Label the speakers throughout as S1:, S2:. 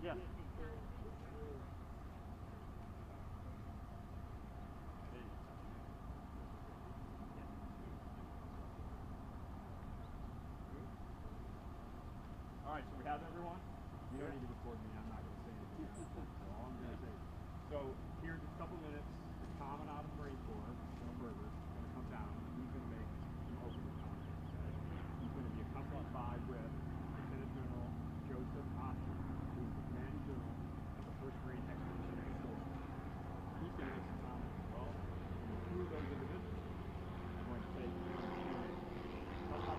S1: Yeah. All right, so we have everyone. You don't need to record me. I'm not going to say anything. So all I'm going to say. So here in just a couple minutes, the Commandant of the Marine Corps, Colonel Berger, is going to come down and he's going to make some opening comments. Okay? He's going to be accompanied by with Lieutenant General Joseph Oscar, who is the commanding general of the 1st Marine Expeditionary Force. He's going to make some comments as well. And the two of those individuals are going to take about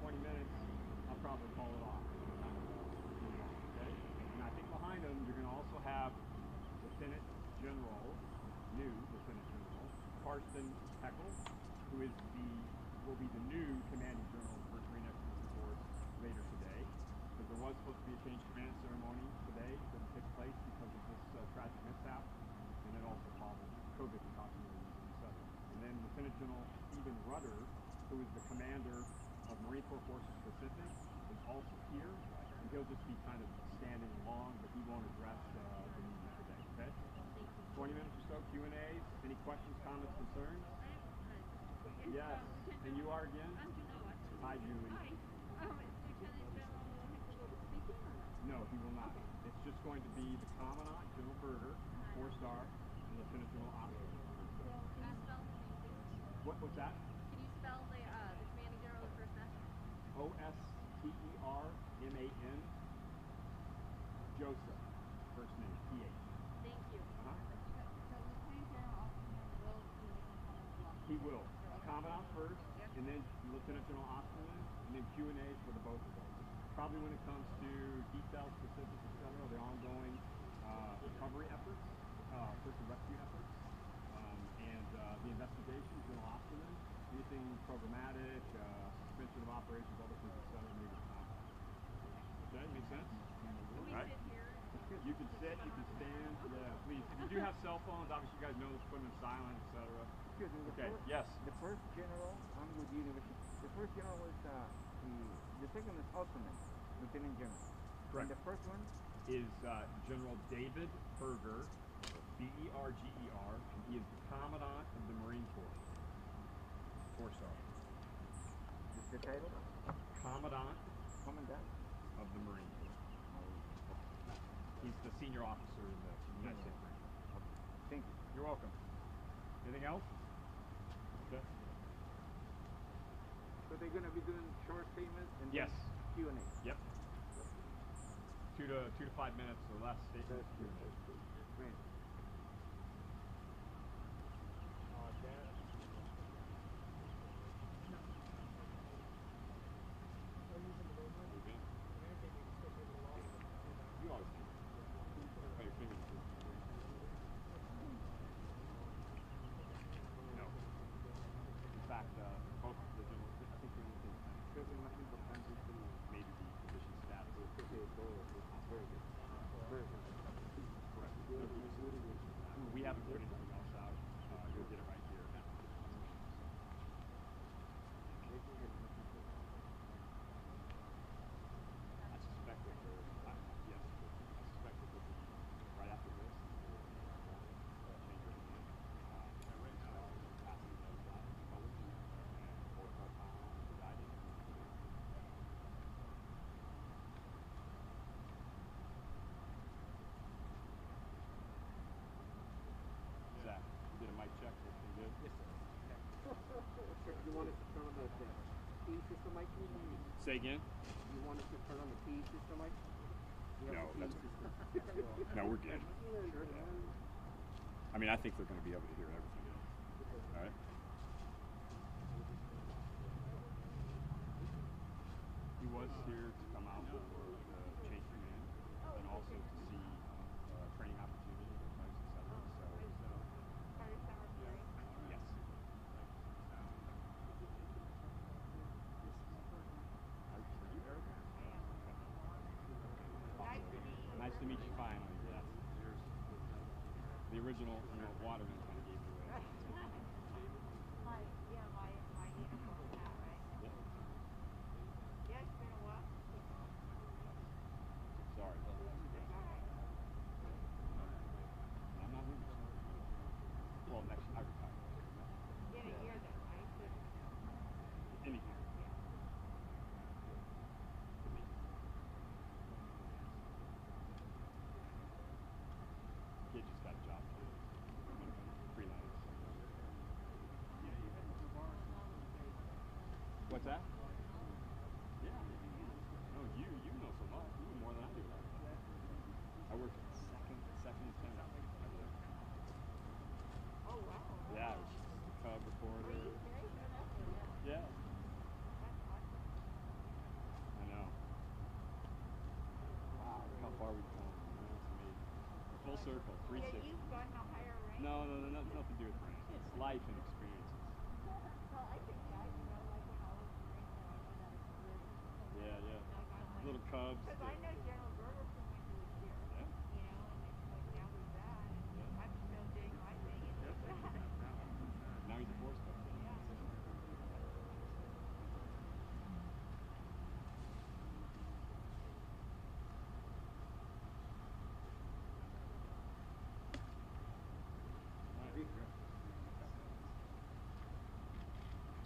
S1: 20 minutes. Probably call it off. Okay? And I think behind them you're going to also have Lieutenant General, new Lieutenant General, Carson Heckle, who will be the new Commanding General of the 1st Marine Expeditionary Force later today. Because there was supposed to be a change of command ceremony today, couldn't take place because of this tragic mishap, and then also COVID precautionary reasons, etc. And then Lieutenant General Stephen Rudder, who is the commander of Marine Corps Forces Pacific, is also here, and he'll just be kind of standing along, but he won't address the meeting today, okay? 20 minutes or so, Q&As. Any questions, comments, concerns? Yes, and you are again?
S2: I'm Julie.
S1: Hi, Julie.
S2: Hi. Lieutenant General Heckle will be speaking or not?
S1: No, he will not. Okay. It's just going to be the Commandant, General Berger, 4-star, and Lieutenant General Oscar.
S2: Can you spell the name, please?
S1: What's that?
S2: Can you spell the commanding general of the first national?
S1: Osterman, Joseph, first name, P-H.
S2: Thank you.
S1: Uh-huh.
S2: So Lieutenant General Osterman will be making comments as well.
S1: He will. Commandant first, and then Lieutenant General Osterman, and then Q&As for the both of those. Probably when it comes to details, specifics, etc., the ongoing recovery efforts, search and rescue efforts, and the investigation, General Osterman, anything programmatic, suspension of operations, other things, etc., maybe it's not. Okay, make sense?
S2: Can we sit here?
S1: You can sit, you can stand, yeah, please. If you do have cell phones, obviously you guys know this, put them in silent, etc.
S3: Excuse me,
S1: Okay, yes.
S3: The first general, I'm with the university. The first general was the second is Osterman, Lieutenant General.
S1: Correct.
S3: And the first one
S1: is General David Berger, B-E-R-G-E-R, and he is the Commandant of the Marine Corps. 4-star.
S3: is the title?
S1: Commandant
S3: Commandant.
S1: of the Marine Corps. He's the senior officer in the United States Marine Corps.
S3: Okay. Thank you.
S1: You're welcome. Anything else? Okay.
S3: So they're going to be doing short statements and
S1: Yes.
S3: Q&A.
S1: Yep. 2 to 5 minutes or less statements.
S3: Great.
S1: You always do. Oh, your fingers. No. In fact, both the general, I think the only thing
S3: Creo que lo más importante es el
S1: maybe the position status.
S3: de todo. Very good. Very good.
S1: Correct. We haven't put anything else out. You'll get it right here. I suspect that yes, I suspect that this is right after this. Change your name. Right now, passing those colors and both our guiding. Zach, you did a mic check. Everything good? Yes, sir.
S3: Okay. You want us to turn on the P system mic?
S1: Say again?
S3: You want us to turn on the P system mic?
S1: No, that's no, we're good. I mean, I think they're going to be able to hear everything. All right. He was here to come out for the change command, and also to see training opportunities, etc. So, yes. Are you Eric?
S2: Nice to meet you.
S1: Nice to to meet you finally. Yes. The original waterman kind of gave it away.
S2: My uniform hat, right?
S1: Yeah.
S2: Yeah, it's been a while.
S1: Sorry. I'm not moving. Well, next I retire.
S2: In a year though, right?
S1: In a year. Kid just got a job. Freelance. What's that? Yeah. No, you know so much. You know more than I do. I worked second lieutenant.
S2: Oh wow.
S1: Yeah, cub reporter. Yeah. I know. Wow, look how far we've come. You know, it's amazing. Full circle, 360.
S2: Yeah, you've gotten a higher rank.
S1: No, nothing to do with rank. It's life and experiences.
S2: Well, I think I, like when I was Marine, I knew that experience.
S1: Yeah. Little cubs.
S2: Because I know General Berger from when he was here.
S1: Yeah.
S2: And it's like now he's that, and I'm still doing my thing, and he's that.
S1: Now he's a force coach.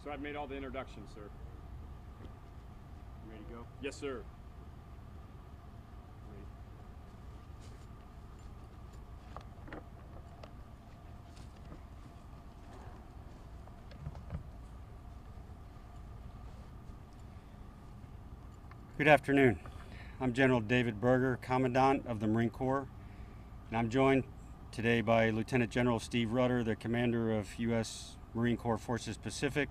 S1: So I've made all the introductions, sir. You ready to go? Yes, sir.
S4: Good afternoon. I'm General David Berger, Commandant of the Marine Corps, and I'm joined today by Lieutenant General Steve Rudder, the Commander of U.S. Marine Corps Forces Pacific,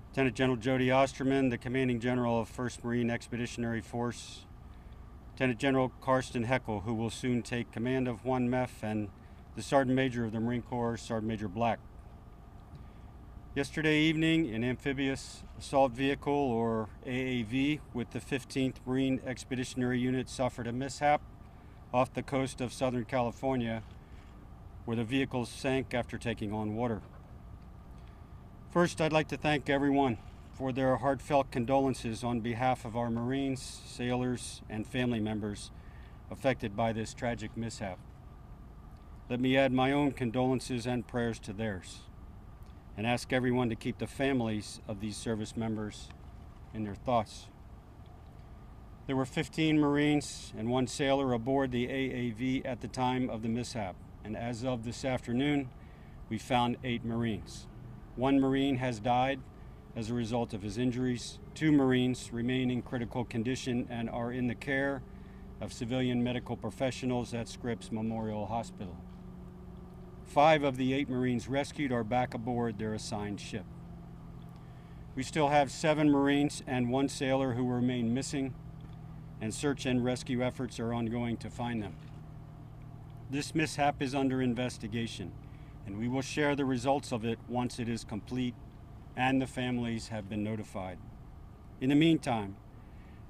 S4: Lieutenant General Jody Osterman, the Commanding General of 1st Marine Expeditionary Force, Lieutenant General Karsten Heckel, who will soon take command of 1 MEF, and the Sergeant Major of the Marine Corps, Sergeant Major Black. Yesterday evening, an amphibious assault vehicle, or AAV, with the 15th Marine Expeditionary Unit suffered a mishap off the coast of Southern California, where the vehicle sank after taking on water. First, I'd like to thank everyone for their heartfelt condolences on behalf of our Marines, sailors, and family members affected by this tragic mishap. Let me add my own condolences and prayers to theirs, and ask everyone to keep the families of these service members in their thoughts. There were 15 Marines and 1 sailor aboard the AAV at the time of the mishap, and as of this afternoon, we found 8 Marines. 1 Marine has died as a result of his injuries. 2 Marines remain in critical condition and are in the care of civilian medical professionals at Scripps Memorial Hospital. 5 of the 8 Marines rescued are back aboard their assigned ship. We still have 7 Marines and 1 sailor who remain missing, and search and rescue efforts are ongoing to find them. This mishap is under investigation, and we will share the results of it once it is complete and the families have been notified. In the meantime,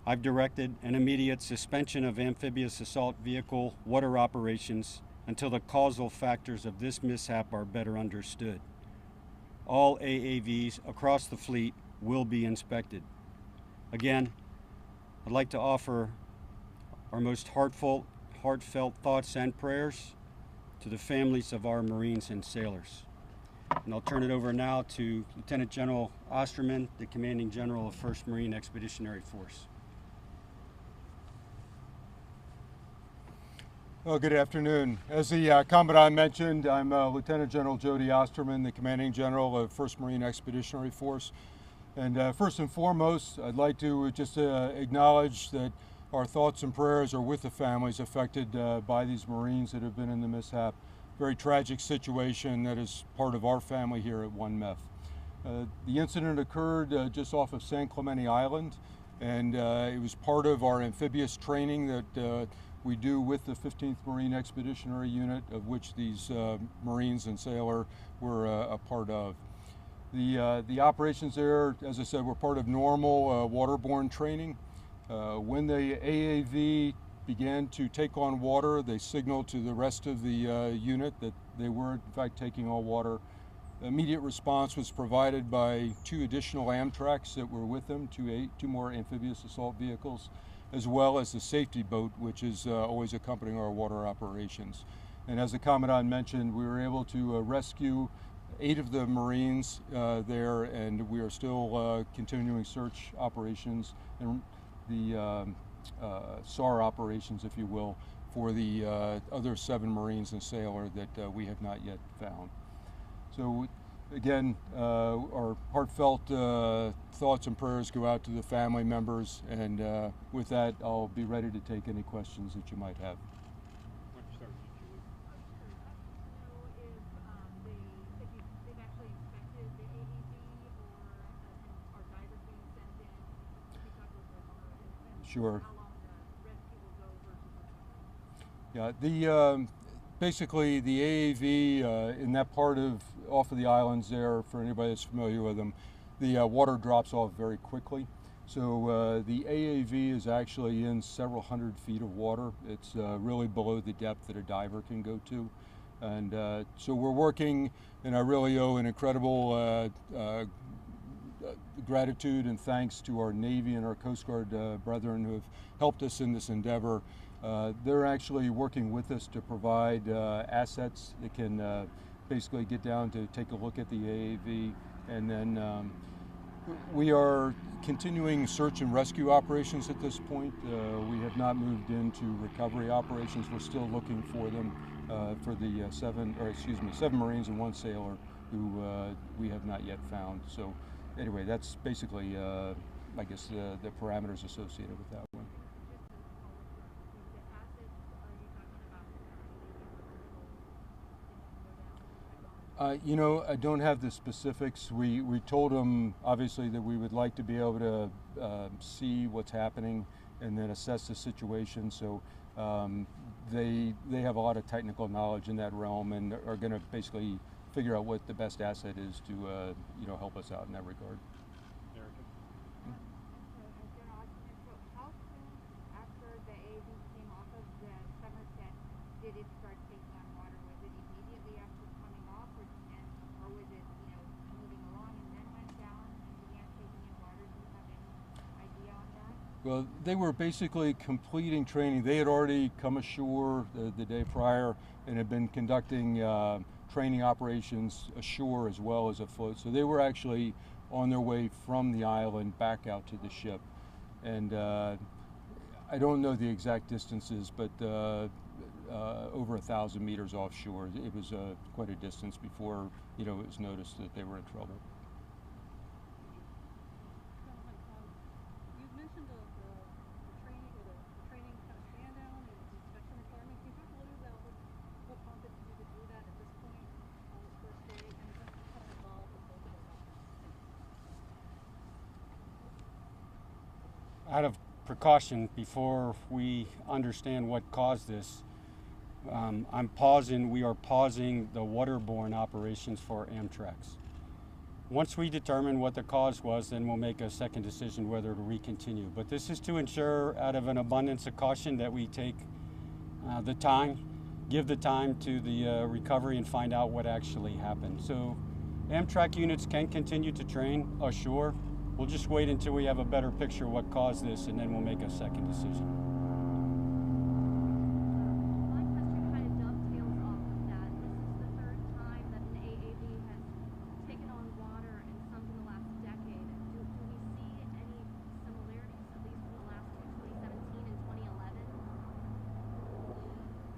S4: I've directed an immediate suspension of amphibious assault vehicle water operations until the causal factors of this mishap are better understood. All AAVs across the fleet will be inspected. Again, I'd like to offer our most heartfelt thoughts and prayers to the families of our Marines and sailors. And I'll turn it over now to Lieutenant General Osterman, the Commanding General of 1st Marine Expeditionary Force.
S5: Well, good afternoon. As the Commandant mentioned, I'm Lieutenant General Jody Osterman, the Commanding General of 1st Marine Expeditionary Force. And first and foremost, I'd like to just acknowledge that our thoughts and prayers are with the families affected by these Marines that have been in the mishap. Very tragic situation that is part of our family here at 1 MEF. The incident occurred just off of San Clemente Island, and it was part of our amphibious training that we do with the 15th Marine Expeditionary Unit, of which these Marines and sailor were a part of. The operations there, as I said, were part of normal waterborne training. When the AAV began to take on water, they signaled to the rest of the unit that they were in fact taking on water. Immediate response was provided by 2 additional Amtraks that were with them, two more amphibious assault vehicles, as well as the safety boat, which is always accompanying our water operations. And as the Commandant mentioned, we were able to rescue 8 of the Marines there, and we are still continuing search operations and the SAR operations, if you will, for the other 7 Marines and sailor that we have not yet found. So again, our heartfelt thoughts and prayers go out to the family members, and with that, I'll be ready to take any questions that you might have.
S1: Why don't you start with you, Julie?
S2: Know if they've actually inspected the AAV, or are divers being sent in to keep up with the water, and
S5: Sure.
S2: how long the rescue will go versus recovery?
S5: Yeah, basically the AAV in that part off of the islands there, for anybody that's familiar with them, the water drops off very quickly. So the AAV is actually in several hundred feet of water. It's really below the depth that a diver can go to. And so we're working, and I really owe an incredible gratitude and thanks to our Navy and our Coast Guard brethren who have helped us in this endeavor. They're actually working with us to provide assets that can basically get down to take a look at the AAV, and then we are continuing search and rescue operations at this point. We have not moved into recovery operations. We're still looking for them for the 7 Marines and 1 sailor who we have not yet found. So anyway, that's basically I guess the parameters associated with that one. You know, I don't have the specifics. We told them obviously that we would like to be able to see what's happening and then assess the situation. So they have a lot of technical knowledge in that realm and are going to basically figure out what the best asset is to help us out in that regard.
S1: Erica?
S2: How soon after the AAV came off of the Somerset did it start taking on water? Was it immediately after coming off, or was it moving along and then went down and began taking in water? Do you have any idea on that?
S5: Well, they were basically completing training. They had already come ashore the day prior and had been conducting training operations ashore as well as afloat. So they were actually on their way from the island back out to the ship. And I don't know the exact distances, but over 1,000 meters offshore. It was quite a distance before it was noticed that they were in trouble.
S6: You mentioned the training or the training kind of stand down and inspection requirements. Can you talk a little bit about what prompted you to do that at this point on this first day, and what's kind of involved with both of those options?
S4: Out of precaution, before we understand what caused this, we are pausing the waterborne operations for Amtraks. Once we determine what the cause was, then we'll make a second decision whether to recontinue. But this is to ensure, out of an abundance of caution, that we take give the time to the recovery and find out what actually happened. So Amtrak units can continue to train ashore. We'll just wait until we have a better picture of what caused this, and then we'll make a second decision.
S2: My question kind of dovetails off of that. This is the third time that an AAV has taken on water and sunk in the last decade. Do we see any similarities, at least in the last two, 2017 and 2011?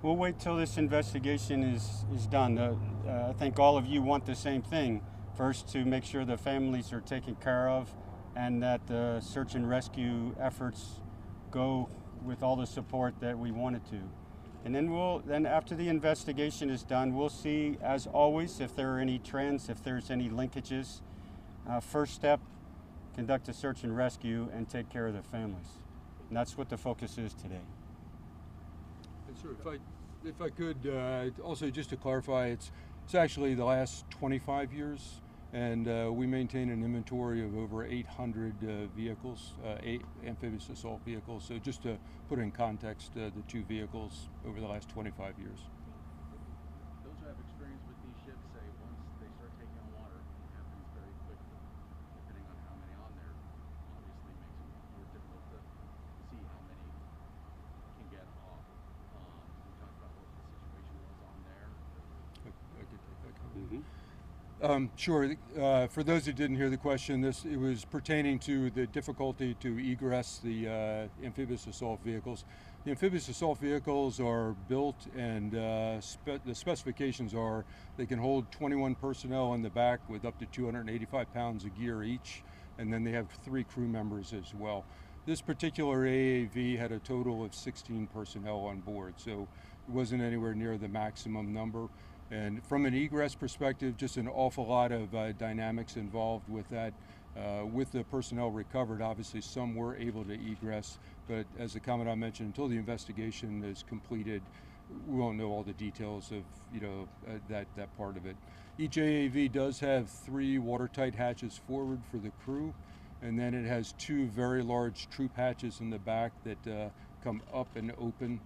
S4: We'll wait till this investigation is done. I think all of you want the same thing. First, to make sure the families are taken care of and that the search and rescue efforts go with all the support that we want it to. And then after the investigation is done, we'll see, as always, if there are any trends, if there's any linkages. First step, conduct a search and rescue and take care of the families. And that's what the focus is today.
S5: And sir, if I could also just to clarify, it's actually the last 25 years and we maintain an inventory of over 800 vehicles, 8 amphibious assault vehicles. So just to put in context, the 2 vehicles over the last 25 years.
S7: Those who have experience with these ships say once they start taking on water, it happens very quickly. Depending on how many on there, obviously makes it more difficult to see how many can get off. We talked about what the situation was on there.
S5: I could take that comment. Sure. For those who didn't hear the question, it was pertaining to the difficulty to egress the amphibious assault vehicles. The amphibious assault vehicles are built, and the specifications are they can hold 21 personnel in the back with up to 285 pounds of gear each, and then they have 3 crew members as well. This particular AAV had a total of 16 personnel on board, so it wasn't anywhere near the maximum number. And from an egress perspective, just an awful lot of dynamics involved with that. With the personnel recovered, obviously some were able to egress, but as the Commandant mentioned, until the investigation is completed, we won't know all the details of that part of it. Each AAV does have 3 watertight hatches forward for the crew, and then it has 2 very large troop hatches in the back that come up and open.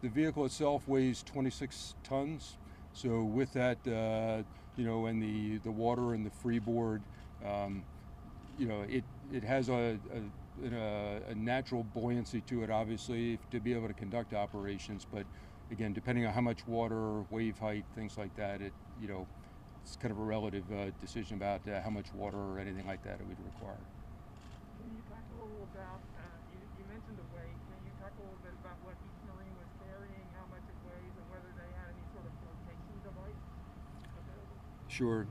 S5: The vehicle itself weighs 26 tons, so with that, and the water and the freeboard, it has a natural buoyancy to it, obviously, to be able to conduct operations. But again, depending on how much water, wave height, things like that, it's kind of a relative decision about how much water or anything like that it would require.
S3: Can you talk a little about, you mentioned the weight, can you talk a little bit about what each Marine was carrying, how much it weighs, and whether they had any sort of flotation device available?
S5: Sure.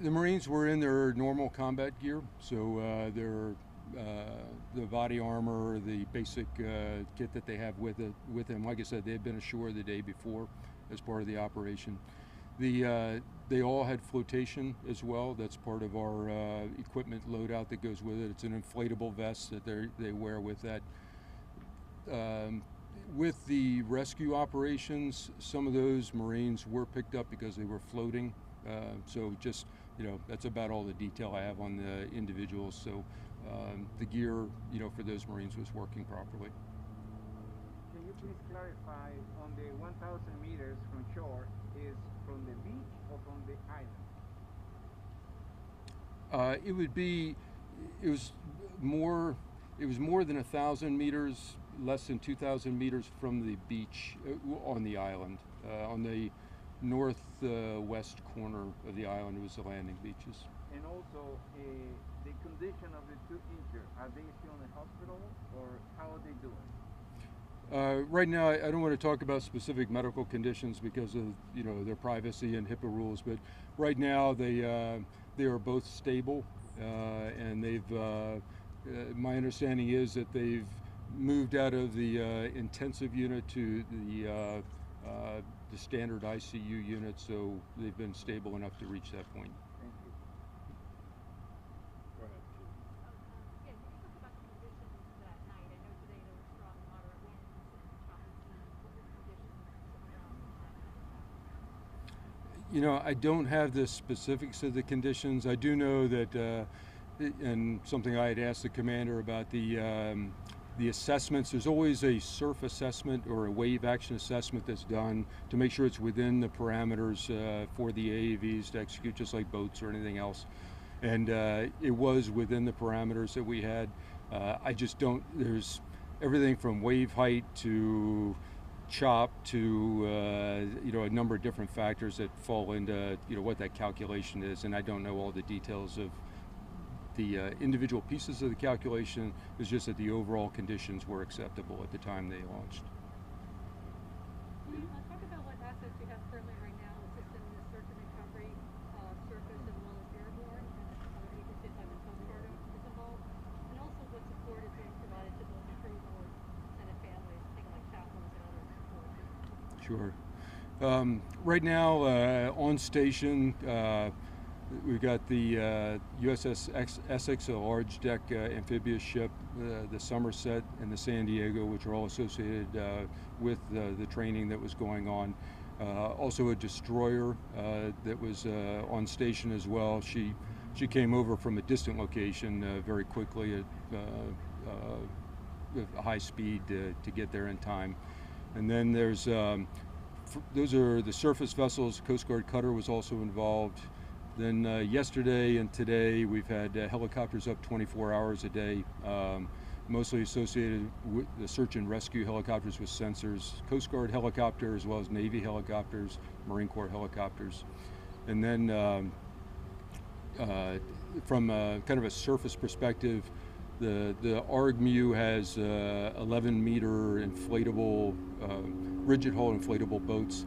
S5: The Marines were in their normal combat gear, so the body armor, the basic kit that they have with them. Like I said, they had been ashore the day before as part of the operation. They all had flotation as well. That's part of our equipment loadout that goes with it. It's an inflatable vest that they wear with that. With the rescue operations, some of those Marines were picked up because they were floating. So just, that's about all the detail I have on the individuals. So the gear, for those Marines was working properly.
S3: Can you please clarify on the 1,000 meters from shore is from the beach or from the island?
S5: It was more than 1,000 meters, less than 2,000 meters from the beach on the island. On the northwest corner of the island, it was the landing beaches.
S3: And also, the condition of the 2 injured, are they still in the hospital, or how are they doing?
S5: Right now, I don't want to talk about specific medical conditions because of their privacy and HIPAA rules. But right now, they are both stable, and my understanding is that they've moved out of the intensive unit to the standard ICU unit, so they've been stable enough to reach that point.
S3: Thank you.
S1: Go ahead.
S6: Yeah, can you talk about the conditions that night? I know today there were strong moderate winds and choppy seas. What were the conditions around?
S5: I don't have the specifics of the conditions. I do know that, and something I had asked the commander about the assessments, there's always a surf assessment or a wave action assessment that's done to make sure it's within the parameters for the AAVs to execute, just like boats or anything else. And it was within the parameters that we had. I just don't, there's everything from wave height to chop to a number of different factors that fall into what that calculation is, and I don't know all the details of the individual pieces of the calculation. It's just that the overall conditions were acceptable at the time they launched.
S6: Can you talk about what assets you have currently right now assisting the search and recovery, surface as well as airborne, and other agencies like the Coast Guard is involved, and also what support is being provided to both the crew board and the families, things like chaplains and other support?
S5: Sure. Right now, on station, we've got the USS Essex, a large deck amphibious ship, the Somerset, and the San Diego, which are all associated with the training that was going on. Also a destroyer that was on station as well. She came over from a distant location very quickly at a high speed to get there in time. And then there's those are the surface vessels. Coast Guard cutter was also involved. Then yesterday and today we've had helicopters up 24 hours a day, mostly associated with the search and rescue helicopters with sensors, Coast Guard helicopter as well as Navy helicopters, Marine Corps helicopters. And then from kind of a surface perspective, the ARG-MU has 11-meter inflatable, rigid hull inflatable boats.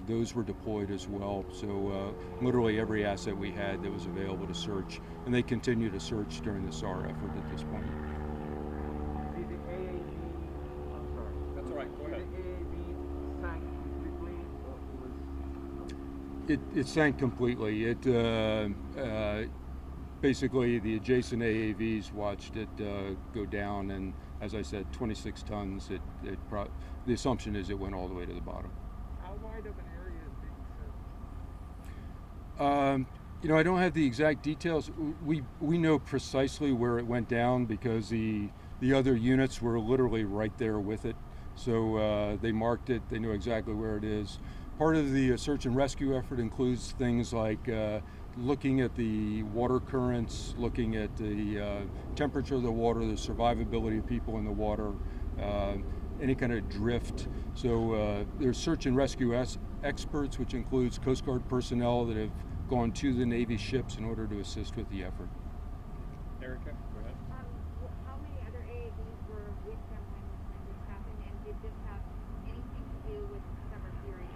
S5: Those were deployed as well. So literally every asset we had that was available to search, and they continue to search during the SAR effort at this point.
S3: Did the AAV, I'm sorry.
S1: That's all right, go ahead.
S3: Did the AAV sank completely, or it was?
S5: It sank completely. It basically the adjacent AAVs watched it go down, and as I said, 26 tons. The assumption is it went all the way to the bottom.
S3: How wide of an area is being searched?
S5: You know, I don't have the exact details. We know precisely where it went down because the other units were literally right there with it. So they marked it. They know exactly where it is. Part of the search and rescue effort includes things like looking at the water currents, looking at the temperature of the water, the survivability of people in the water, any kind of drift. So there's search and rescue experts, which includes Coast Guard personnel that have gone to the Navy ships in order to assist with the effort.
S1: Erica, go ahead.
S2: How many other AAVs were with them when this happened, and did this have anything to do with Summer Fury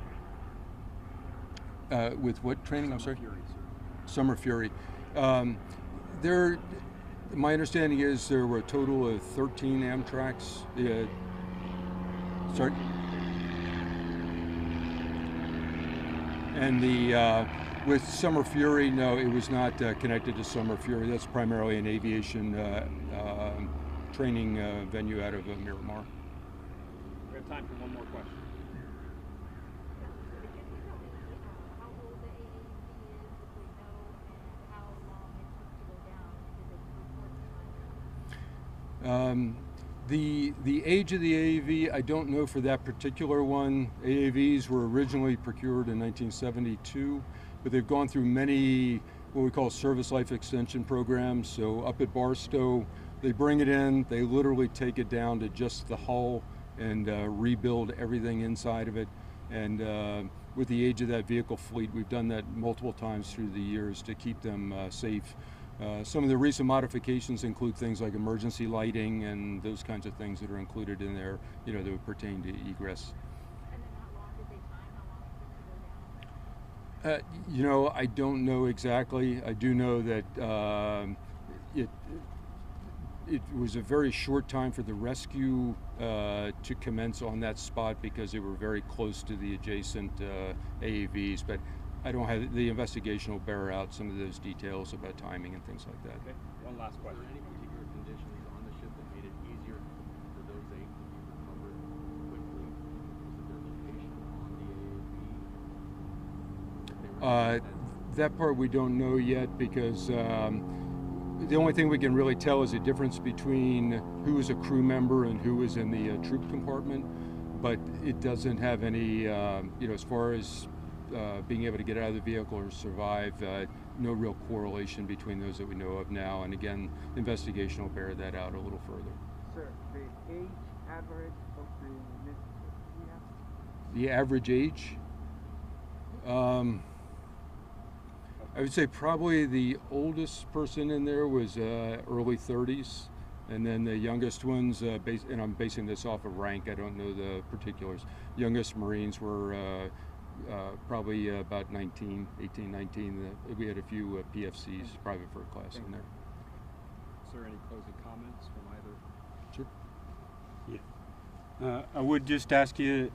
S2: training?
S5: With what training? I'm sorry?
S1: Fury, sir.
S5: Summer Fury. My understanding is there were a total of 13 Amtraks. Sorry? And with Summer Fury, no, it was not connected to Summer Fury. That's primarily an aviation training venue out of Miramar.
S1: We have time for one more question.
S2: Can you tell me how old the AAV is, if we know, and how long it took to go down? Did it report time?
S5: The age of the AAV, I don't know for that particular one. AAVs were originally procured in 1972, but they've gone through many what we call service life extension programs. So up at Barstow, they bring it in, they literally take it down to just the hull and rebuild everything inside of it. And with the age of that vehicle fleet, we've done that multiple times through the years to keep them safe. Some of the recent modifications include things like emergency lighting and those kinds of things that are included in there, you know, that would pertain to egress.
S2: And then how long did they time? How long it took to go down?
S5: You know, I don't know exactly. I do know that it was a very short time for the rescue to commence on that spot because they were very close to the adjacent AAVs, but I don't have, the investigation will bear out some of those details about timing and things like that.
S1: Okay, one last
S7: Were
S1: question.
S7: there any particular conditions on the ship that made it easier for those eight to be recovered quickly? Was it their location on the AAV? If they were
S5: That part we don't know yet because the only thing we can really tell is the difference between who was a crew member and who was in the troop compartment, but it doesn't have any, you know, as far as being able to get out of the vehicle or survive, no real correlation between those that we know of now. And again, investigation will bear that out a little further.
S3: Sir, the age average of the missing,
S5: The average age? I would say probably the oldest person in there was early 30s, and then the youngest ones, and I'm basing this off of rank, I don't know the particulars, youngest Marines were probably about 19, 18, 19. We had a few PFCs, private first class, in there.
S1: Is there any closing comments from either?
S5: Sure.
S4: Yeah. I would just ask you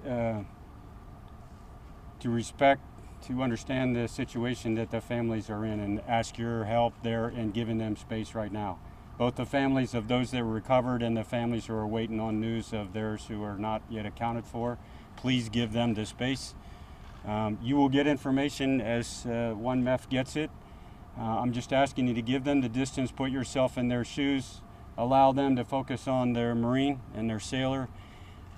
S4: to understand the situation that the families are in and ask your help there in giving them space right now. Both the families of those that were recovered and the families who are waiting on news of theirs who are not yet accounted for, please give them the space. You will get information as one MEF gets it. I'm just asking you to give them the distance, put yourself in their shoes, allow them to focus on their Marine and their sailor,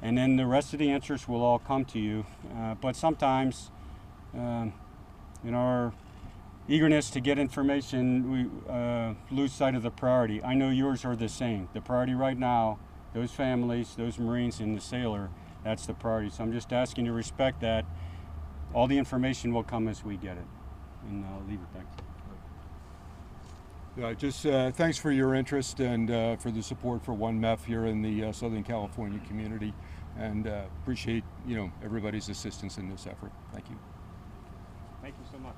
S4: and then the rest of the answers will all come to you. But sometimes, in our eagerness to get information, we lose sight of the priority. I know yours are the same. The priority right now, those families, those Marines and the sailor, that's the priority. So I'm just asking you to respect that. All the information will come as we get it. And I'll leave it there.
S5: Just thanks for your interest and for the support for One MEF here in the Southern California community, and appreciate everybody's assistance in this effort. Thank you.
S1: Thank you so much.